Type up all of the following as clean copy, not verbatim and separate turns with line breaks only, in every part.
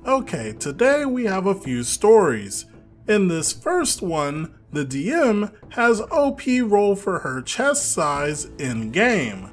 Okay, today we have a few stories. In this first one, the DM has OP roll for her chest size in-game.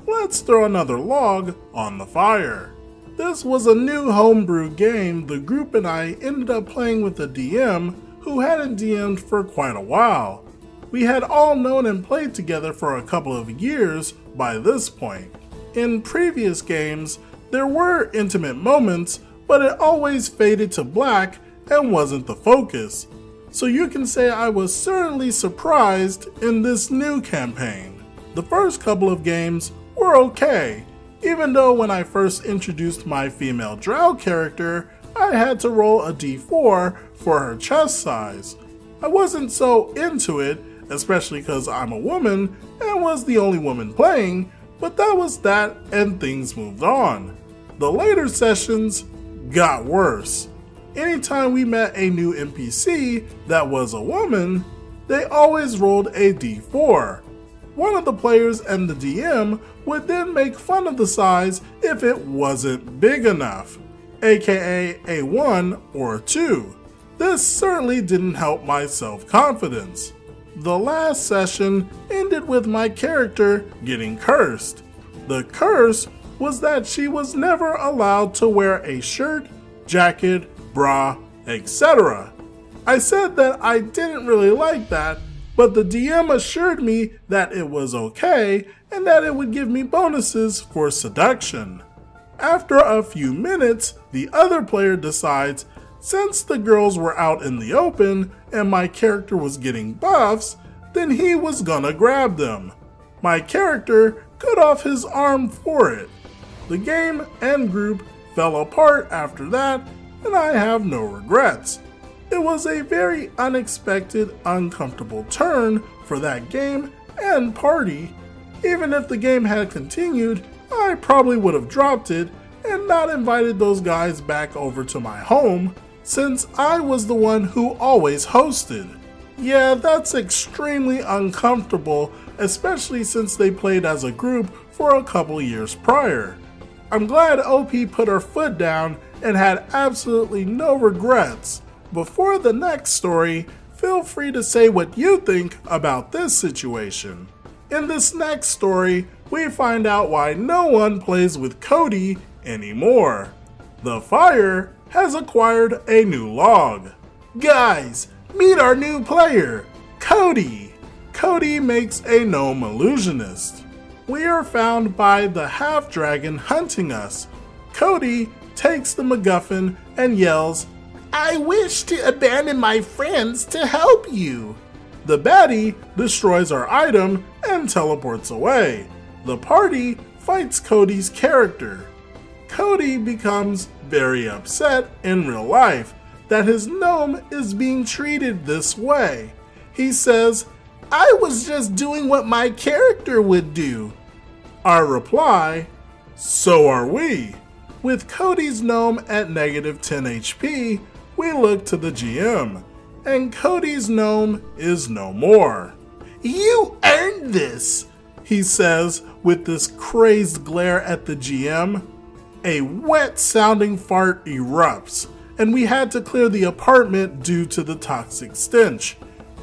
Let's throw another log on the fire. This was a new homebrew game the group and I ended up playing with a DM who hadn't DM'd for quite a while. We had all known and played together for a couple of years by this point. In previous games, there were intimate moments, but it always faded to black and wasn't the focus. So you can say I was certainly surprised in this new campaign. The first couple of games were okay, even though when I first introduced my female drow character, I had to roll a d4 for her chest size. I wasn't so into it, especially because I'm a woman and was the only woman playing, but that was that and things moved on. The later sessions got worse. Anytime we met a new NPC that was a woman, they always rolled a d4. One of the players and the DM would then make fun of the size if it wasn't big enough, aka a 1 or a 2. This certainly didn't help my self-confidence. The last session ended with my character getting cursed. The curse was that she was never allowed to wear a shirt, jacket, bra, etc. I said that I didn't really like that, but the DM assured me that it was okay and that it would give me bonuses for seduction. After a few minutes, the other player decides since the girls were out in the open and my character was getting buffs, then he was gonna grab them. My character cut off his arm for it. The game and group fell apart after that, and I have no regrets. It was a very unexpected, uncomfortable turn for that game and party. Even if the game had continued, I probably would have dropped it and not invited those guys back over to my home, since I was the one who always hosted. Yeah, that's extremely uncomfortable, especially since they played as a group for a couple years prior. I'm glad OP put her foot down and had absolutely no regrets. Before the next story, feel free to say what you think about this situation. In this next story, we find out why no one plays with Cody anymore. The fire has acquired a new log. Guys, meet our new player, Cody. Cody makes a gnome illusionist. We are found by the half-dragon hunting us. Cody takes the MacGuffin and yells, "I wish to abandon my friends to help you." The baddie destroys our item and teleports away. The party fights Cody's character. Cody becomes very upset in real life that his gnome is being treated this way. He says, "I was just doing what my character would do." Our reply, "So are we." With Cody's gnome at negative 10 HP, we look to the GM, and Cody's gnome is no more. "You earned this," he says with this crazed glare at the GM. A wet-sounding fart erupts, and we had to clear the apartment due to the toxic stench.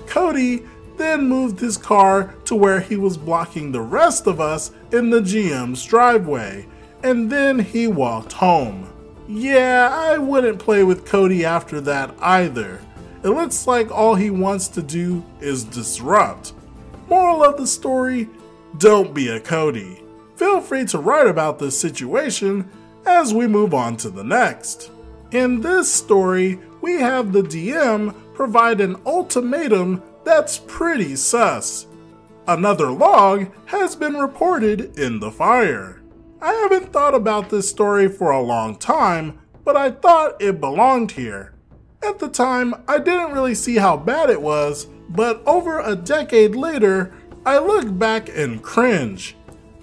Cody then moved his car to where he was blocking the rest of us in the GM's driveway, and then he walked home. Yeah, I wouldn't play with Cody after that either. It looks like all he wants to do is disrupt. Moral of the story, don't be a Cody. Feel free to write about this situation as we move on to the next. In this story, we have the DM provide an ultimatum that's pretty sus. Another log has been reported in the fire. I haven't thought about this story for a long time, but I thought it belonged here. At the time, I didn't really see how bad it was, but over a decade later, I look back and cringe.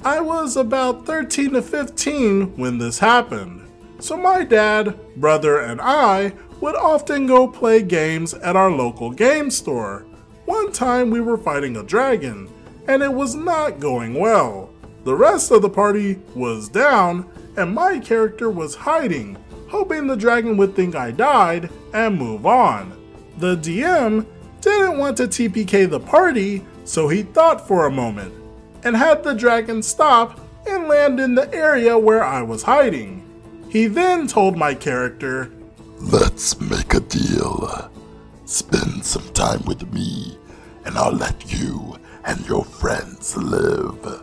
I was about 13 to 15 when this happened, so my dad, brother, and I would often go play games at our local game store. One time we were fighting a dragon, and it was not going well. The rest of the party was down, and my character was hiding, hoping the dragon would think I died and move on. The DM didn't want to TPK the party, so he thought for a moment, and had the dragon stop and land in the area where I was hiding. He then told my character,
"Let's make a deal. Spend some time with me, and I'll let you and your friends live."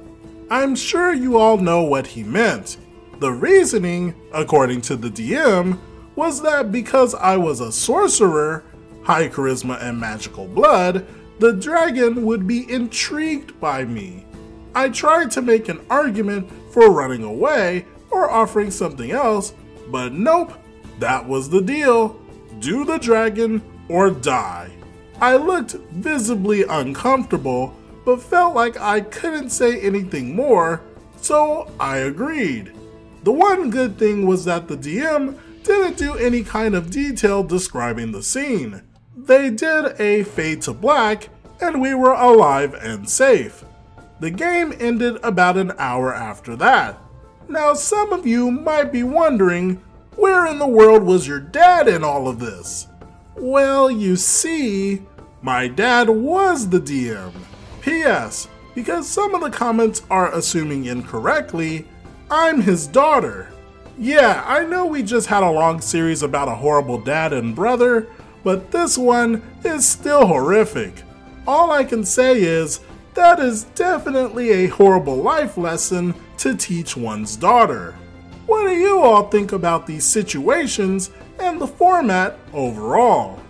I'm sure you all know what he meant. The reasoning, according to the DM, was that because I was a sorcerer, high charisma and magical blood, the dragon would be intrigued by me. I tried to make an argument for running away or offering something else, but nope, that was the deal. Do the dragon or die. I looked visibly uncomfortable, but felt like I couldn't say anything more, so I agreed. The one good thing was that the DM didn't do any kind of detail describing the scene. They did a fade to black, and we were alive and safe. The game ended about an hour after that. Now some of you might be wondering, where in the world was your dad in all of this? Well, you see, my dad was the DM. P.S. Because some of the comments are assuming incorrectly, I'm his daughter. Yeah, I know we just had a long series about a horrible dad and brother, but this one is still horrific. All I can say is, that is definitely a horrible life lesson to teach one's daughter. What do you all think about these situations and the format overall?